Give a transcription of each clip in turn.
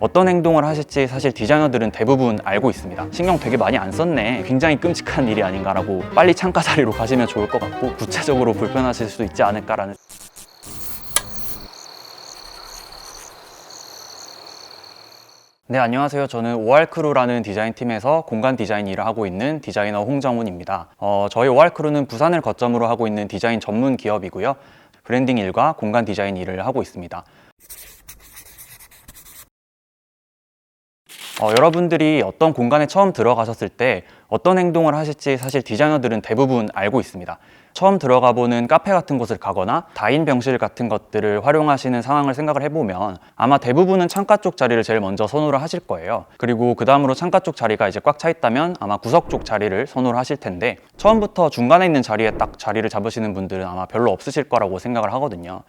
어떤 행동을 하실지 사실 디자이너들은 대부분 알고 있습니다. 신경 되게 많이 안 썼네, 굉장히 끔찍한 일이 아닌가라고 빨리 창가 자리로 가시면 좋을 것 같고, 구체적으로 불편하실 수 있지 않을까라는. 네, 안녕하세요. 저는 오알크루라는 디자인팀에서 공간 디자인 일을 하고 있는 디자이너 홍정훈입니다. 저희 오알크루는 부산을 거점으로 하고 있는 디자인 전문 기업이고요. 브랜딩 일과 공간 디자인 일을 하고 있습니다. 여러분들이 어떤 공간에 처음 들어가셨을 때 어떤 행동을 하실지 사실 디자이너들은 대부분 알고 있습니다. 처음 들어가 보는 카페 같은 곳을 가거나 다인 병실 같은 것들을 활용하시는 상황을 생각을 해보면 아마 대부분은 창가 쪽 자리를 제일 먼저 선호를 하실 거예요. 그리고 그 다음으로 창가 쪽 자리가 이제 꽉 차 있다면 아마 구석 쪽 자리를 선호를 하실 텐데, 처음부터 중간에 있는 자리에 딱 자리를 잡으시는 분들은 아마 별로 없으실 거라고 생각을 하거든요.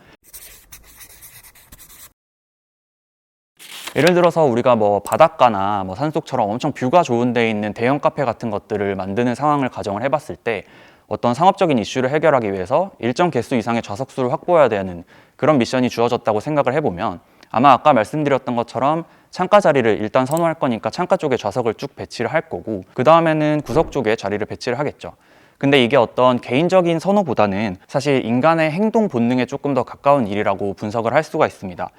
예를 들어서 우리가 뭐 바닷가나 뭐 산속처럼 엄청 뷰가 좋은 데 있는 대형 카페 같은 것들을 만드는 상황을 가정을 해봤을 때, 어떤 상업적인 이슈를 해결하기 위해서 일정 개수 이상의 좌석수를 확보해야 되는 그런 미션이 주어졌다고 생각을 해보면, 아마 아까 말씀드렸던 것처럼 창가 자리를 일단 선호할 거니까 창가 쪽에 좌석을 쭉 배치를 할 거고, 그 다음에는 구석 쪽에 자리를 배치를 하겠죠. 근데 이게 어떤 개인적인 선호보다는 사실 인간의 행동 본능에 조금 더 가까운 일이라고 분석을 할 수가 있습니다.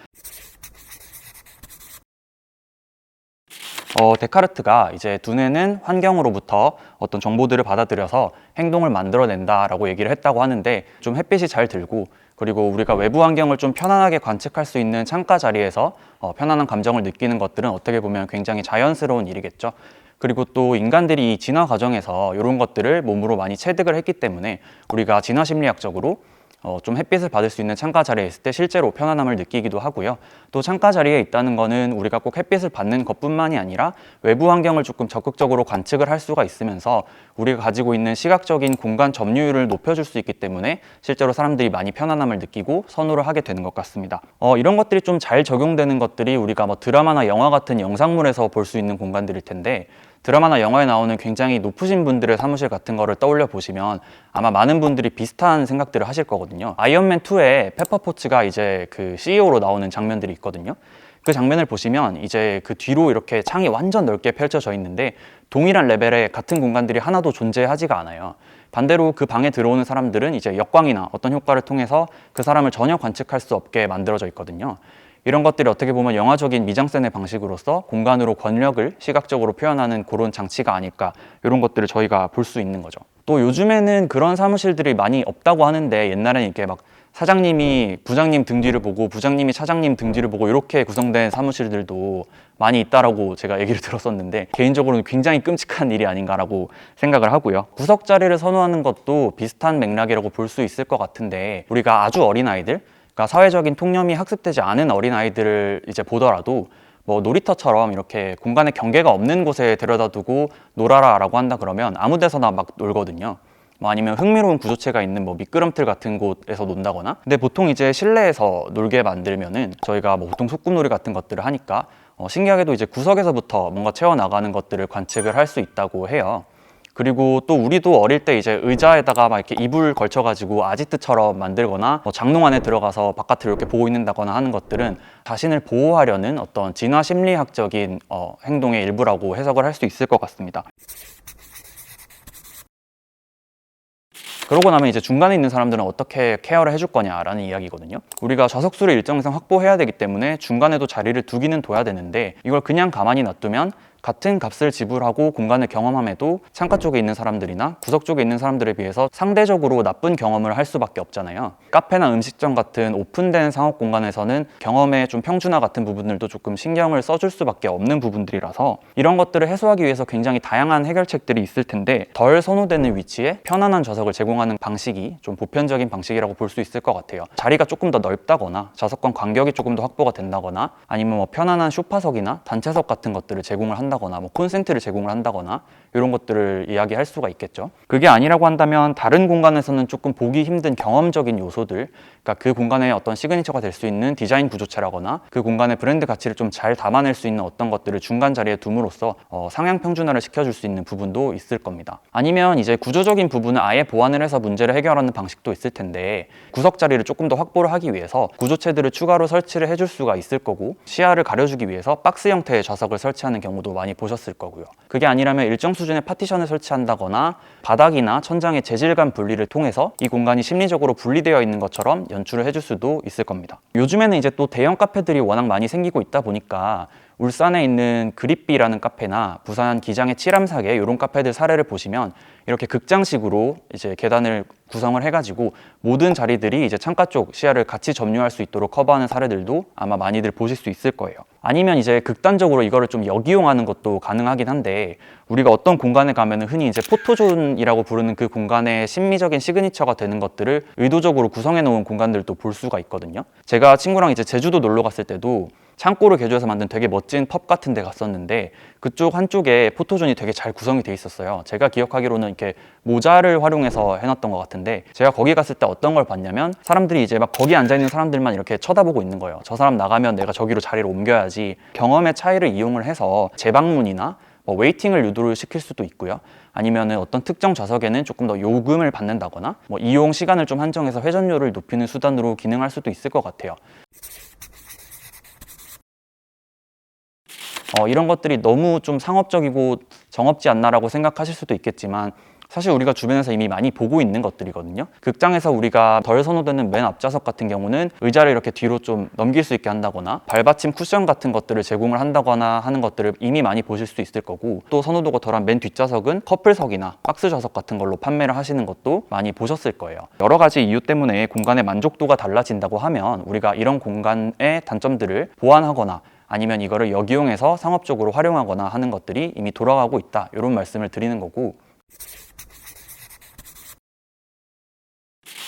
데카르트가 이제 두뇌는 환경으로부터 어떤 정보들을 받아들여서 행동을 만들어낸다라고 얘기를 했다고 하는데, 좀 햇빛이 잘 들고 그리고 우리가 외부 환경을 좀 편안하게 관측할 수 있는 창가 자리에서 편안한 감정을 느끼는 것들은 어떻게 보면 굉장히 자연스러운 일이겠죠. 그리고 또 인간들이 이 진화 과정에서 이런 것들을 몸으로 많이 체득을 했기 때문에 우리가 진화 심리학적으로 좀 햇빛을 받을 수 있는 창가 자리에 있을 때 실제로 편안함을 느끼기도 하고요. 또 창가 자리에 있다는 거는 우리가 꼭 햇빛을 받는 것뿐만이 아니라 외부 환경을 조금 적극적으로 관측을 할 수가 있으면서 우리가 가지고 있는 시각적인 공간 점유율을 높여줄 수 있기 때문에 실제로 사람들이 많이 편안함을 느끼고 선호를 하게 되는 것 같습니다. 이런 것들이 좀 잘 적용되는 것들이 우리가 뭐 드라마나 영화 같은 영상물에서 볼 수 있는 공간들일 텐데, 드라마나 영화에 나오는 굉장히 높으신 분들의 사무실 같은 거를 떠올려 보시면 아마 많은 분들이 비슷한 생각들을 하실 거거든요. 아이언맨 2에 페퍼포츠가 이제 그 CEO로 나오는 장면들이 있거든요. 그 장면을 보시면 이제 그 뒤로 이렇게 창이 완전 넓게 펼쳐져 있는데 동일한 레벨의 같은 공간들이 하나도 존재하지가 않아요. 반대로 그 방에 들어오는 사람들은 이제 역광이나 어떤 효과를 통해서 그 사람을 전혀 관측할 수 없게 만들어져 있거든요. 이런 것들이 어떻게 보면 영화적인 미장센의 방식으로서 공간으로 권력을 시각적으로 표현하는 그런 장치가 아닐까, 이런 것들을 저희가 볼 수 있는 거죠. 또 요즘에는 그런 사무실들이 많이 없다고 하는데, 옛날에는 이렇게 막 사장님이 부장님 등 뒤를 보고 부장님이 차장님 등 뒤를 보고 이렇게 구성된 사무실들도 많이 있다라고 제가 얘기를 들었었는데, 개인적으로는 굉장히 끔찍한 일이 아닌가라고 생각을 하고요. 구석 자리를 선호하는 것도 비슷한 맥락이라고 볼 수 있을 것 같은데, 우리가 아주 어린 아이들, 그러니까 사회적인 통념이 학습되지 않은 어린아이들을 이제 보더라도 뭐 놀이터처럼 이렇게 공간에 경계가 없는 곳에 데려다 두고 놀아라 라고 한다 그러면 아무 데서나 막 놀거든요. 뭐 아니면 흥미로운 구조체가 있는 뭐 미끄럼틀 같은 곳에서 논다거나. 근데 보통 이제 실내에서 놀게 만들면은 저희가 뭐 보통 소꿉놀이 같은 것들을 하니까 신기하게도 이제 구석에서부터 뭔가 채워나가는 것들을 관측을 할 수 있다고 해요. 그리고 또 우리도 어릴 때 이제 의자에다가 막 이렇게 이불 걸쳐가지고 아지트처럼 만들거나 뭐 장롱 안에 들어가서 바깥을 이렇게 보고 있는다거나 하는 것들은 자신을 보호하려는 어떤 진화 심리학적인 행동의 일부라고 해석을 할 수 있을 것 같습니다. 그러고 나면 이제 중간에 있는 사람들은 어떻게 케어를 해줄 거냐라는 이야기거든요. 우리가 좌석수를 일정 이상 확보해야 되기 때문에 중간에도 자리를 두기는 둬야 되는데, 이걸 그냥 가만히 놔두면 같은 값을 지불하고 공간을 경험함에도 창가 쪽에 있는 사람들이나 구석 쪽에 있는 사람들에 비해서 상대적으로 나쁜 경험을 할 수밖에 없잖아요. 카페나 음식점 같은 오픈된 상업 공간에서는 경험의 좀 평준화 같은 부분들도 조금 신경을 써줄 수밖에 없는 부분들이라서, 이런 것들을 해소하기 위해서 굉장히 다양한 해결책들이 있을 텐데, 덜 선호되는 위치에 편안한 좌석을 제공하는 방식이 좀 보편적인 방식이라고 볼 수 있을 것 같아요. 자리가 조금 더 넓다거나 좌석과 간격이 조금 더 확보가 된다거나, 아니면 뭐 편안한 소파석이나 단체석 같은 것들을 제공을 한다거나 한다거나 뭐 콘센트를 제공을 한다거나 이런 것들을 이야기할 수가 있겠죠. 그게 아니라고 한다면 다른 공간에서는 조금 보기 힘든 경험적인 요소들, 그러니까 그 공간에 어떤 시그니처가 될 수 있는 디자인 구조체라거나 그 공간의 브랜드 가치를 좀 잘 담아낼 수 있는 어떤 것들을 중간 자리에 둠으로써 상향 평준화를 시켜줄 수 있는 부분도 있을 겁니다. 아니면 이제 구조적인 부분을 아예 보완을 해서 문제를 해결하는 방식도 있을 텐데 구석 자리를 조금 더 확보를 하기 위해서 구조체들을 추가로 설치를 해줄 수가 있을 거고 시야를 가려주기 위해서 박스 형태의 좌석을 설치하는 경우도 많이 보셨을 거고요. 그게 아니라면 일정 수준의 파티션을 설치한다거나 바닥이나 천장의 재질감 분리를 통해서 이 공간이 심리적으로 분리되어 있는 것처럼 연출을 해줄 수도 있을 겁니다. 요즘에는 이제 또 대형 카페들이 워낙 많이 생기고 있다 보니까 울산에 있는 그립비라는 카페나 부산 기장의 칠암사계 이런 카페들 사례를 보시면 이렇게 극장식으로 이제 계단을 구성을 해가지고 모든 자리들이 이제 창가 쪽 시야를 같이 점유할 수 있도록 커버하는 사례들도 아마 많이들 보실 수 있을 거예요. 아니면 이제 극단적으로 이거를 좀 역이용하는 것도 가능하긴 한데 우리가 어떤 공간에 가면은 흔히 이제 포토존이라고 부르는 그 공간의 심미적인 시그니처가 되는 것들을 의도적으로 구성해 놓은 공간들도 볼 수가 있거든요. 제가 친구랑 이제 제주도 놀러 갔을 때도 창고를 개조해서 만든 되게 멋진 펍 같은 데 갔었는데 그쪽 한쪽에 포토존이 되게 잘 구성이 돼 있었어요. 제가 기억하기로는 이렇게 모자를 활용해서 해놨던 것 같은데 제가 거기 갔을 때 어떤 걸 봤냐면 사람들이 이제 막 거기 앉아있는 사람들만 이렇게 쳐다보고 있는 거예요. 저 사람 나가면 내가 저기로 자리를 옮겨야지. 경험의 차이를 이용을 해서 재방문이나 뭐 웨이팅을 유도를 시킬 수도 있고요. 아니면은 어떤 특정 좌석에는 조금 더 요금을 받는다거나 뭐 이용 시간을 좀 한정해서 회전율을 높이는 수단으로 기능할 수도 있을 것 같아요. 이런 것들이 너무 좀 상업적이고 정없지 않나라고 생각하실 수도 있겠지만 사실 우리가 주변에서 이미 많이 보고 있는 것들이거든요. 극장에서 우리가 덜 선호되는 맨 앞좌석 같은 경우는 의자를 이렇게 뒤로 좀 넘길 수 있게 한다거나 발받침 쿠션 같은 것들을 제공을 한다거나 하는 것들을 이미 많이 보실 수 있을 거고 또 선호도가 덜한 맨 뒷좌석은 커플석이나 박스 좌석 같은 걸로 판매를 하시는 것도 많이 보셨을 거예요. 여러 가지 이유 때문에 공간의 만족도가 달라진다고 하면 우리가 이런 공간의 단점들을 보완하거나 아니면 이거를 역이용해서 상업적으로 활용하거나 하는 것들이 이미 돌아가고 있다 이런 말씀을 드리는 거고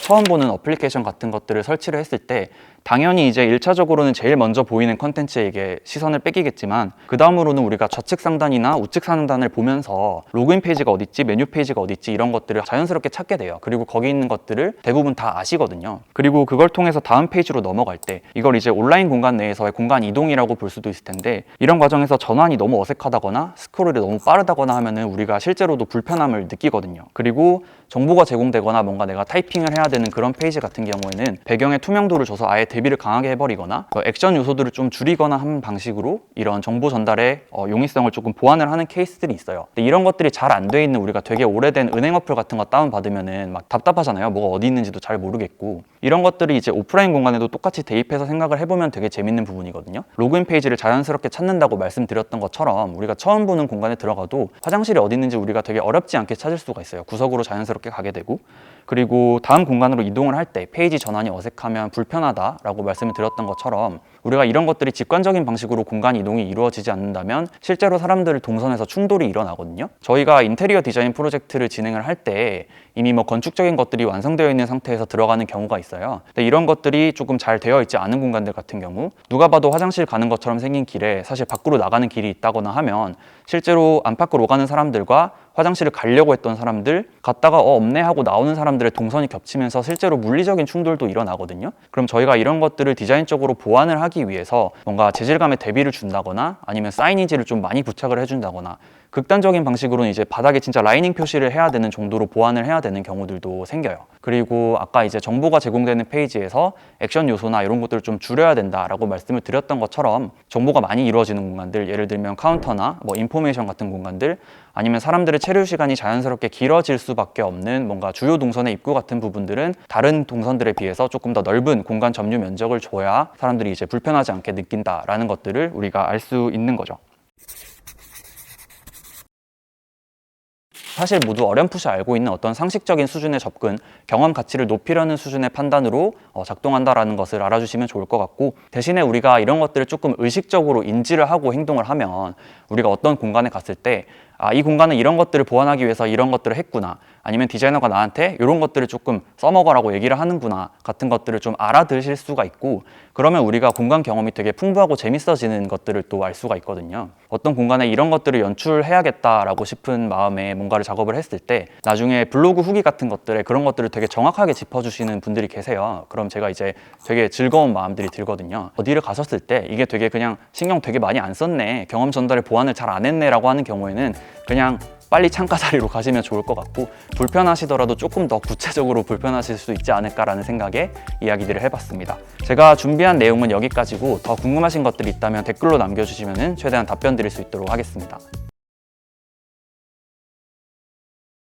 처음 보는 어플리케이션 같은 것들을 설치를 했을 때 당연히 이제 1차적으로는 제일 먼저 보이는 컨텐츠에게 시선을 뺏기겠지만 그 다음으로는 우리가 좌측 상단이나 우측 상단을 보면서 로그인 페이지가 어디 있지, 메뉴 페이지가 어디 있지 이런 것들을 자연스럽게 찾게 돼요. 그리고 거기 있는 것들을 대부분 다 아시거든요. 그리고 그걸 통해서 다음 페이지로 넘어갈 때 이걸 이제 온라인 공간 내에서의 공간 이동이라고 볼 수도 있을 텐데 이런 과정에서 전환이 너무 어색하다거나 스크롤이 너무 빠르다거나 하면은 우리가 실제로도 불편함을 느끼거든요. 그리고 정보가 제공되거나 뭔가 내가 타이핑을 해야 되는 그런 페이지 같은 경우에는 배경에 투명도를 줘서 아예 대비를 강하게 해버리거나 액션 요소들을 좀 줄이거나 하는 방식으로 이런 정보 전달의 용이성을 조금 보완을 하는 케이스들이 있어요. 근데 이런 것들이 잘 안 돼 있는 우리가 되게 오래된 은행 어플 같은 거 다운받으면은 막 답답하잖아요. 뭐가 어디 있는지도 잘 모르겠고 이런 것들이 이제 오프라인 공간에도 똑같이 대입해서 생각을 해보면 되게 재밌는 부분이거든요. 로그인 페이지를 자연스럽게 찾는다고 말씀드렸던 것처럼 우리가 처음 보는 공간에 들어가도 화장실이 어디 있는지 우리가 되게 어렵지 않게 찾을 수가 있어요. 구석으로 자연스럽게 가게 되고 그리고 다음 공간으로 이동을 할 때 페이지 전환이 어색하면 불편하다라고 말씀을 드렸던 것처럼 우리가 이런 것들이 직관적인 방식으로 공간 이동이 이루어지지 않는다면 실제로 사람들을 동선에서 충돌이 일어나거든요. 저희가 인테리어 디자인 프로젝트를 진행을 할 때 이미 뭐 건축적인 것들이 완성되어 있는 상태에서 들어가는 경우가 있어요. 근데 이런 것들이 조금 잘 되어 있지 않은 공간들 같은 경우 누가 봐도 화장실 가는 것처럼 생긴 길에 사실 밖으로 나가는 길이 있다거나 하면 실제로 안팎으로 오가는 사람들과 화장실을 가려고 했던 사람들 갔다가 없네 하고 나오는 사람들의 동선이 겹치면서 실제로 물리적인 충돌도 일어나거든요. 그럼 저희가 이런 것들을 디자인적으로 보완을 하기 위해서 뭔가 재질감에 대비를 준다거나 아니면 사이니지를 좀 많이 부착을 해준다거나 극단적인 방식으로는 이제 바닥에 진짜 라이닝 표시를 해야 되는 정도로 보완을 해야 되는 경우들도 생겨요. 그리고 아까 이제 정보가 제공되는 페이지에서 액션 요소나 이런 것들을 좀 줄여야 된다라고 말씀을 드렸던 것처럼 정보가 많이 이루어지는 공간들, 예를 들면 카운터나 뭐 인포메이션 같은 공간들 아니면 사람들의 체류 시간이 자연스럽게 길어질 수밖에 없는 뭔가 주요 동선의 입구 같은 부분들은 다른 동선들에 비해서 조금 더 넓은 공간 점유 면적을 줘야 사람들이 이제 불편하지 않게 느낀다라는 것들을 우리가 알 수 있는 거죠. 사실 모두 어렴풋이 알고 있는 어떤 상식적인 수준의 접근, 경험 가치를 높이려는 수준의 판단으로 작동한다라는 것을 알아주시면 좋을 것 같고 대신에 우리가 이런 것들을 조금 의식적으로 인지를 하고 행동을 하면 우리가 어떤 공간에 갔을 때 이 공간은 이런 것들을 보완하기 위해서 이런 것들을 했구나, 아니면 디자이너가 나한테 이런 것들을 조금 써먹어라고 얘기를 하는구나 같은 것들을 좀 알아들으실 수가 있고, 그러면 우리가 공간 경험이 되게 풍부하고 재밌어지는 것들을 또 알 수가 있거든요. 어떤 공간에 이런 것들을 연출해야겠다라고 싶은 마음에 뭔가를 작업을 했을 때 나중에 블로그 후기 같은 것들에 그런 것들을 되게 정확하게 짚어주시는 분들이 계세요. 그럼 제가 이제 되게 즐거운 마음들이 들거든요. 어디를 가셨을 때 이게 되게 그냥 신경 되게 많이 안 썼네, 경험 전달에 보완을 잘 안 했네 라고 하는 경우에는 그냥 빨리 창가 자리로 가시면 좋을 것 같고, 불편하시더라도 조금 더 구체적으로 불편하실 수 있지 않을까라는 생각에 이야기들을 해봤습니다. 제가 준비한 내용은 여기까지고, 더 궁금하신 것들이 있다면 댓글로 남겨주시면 최대한 답변 드릴 수 있도록 하겠습니다.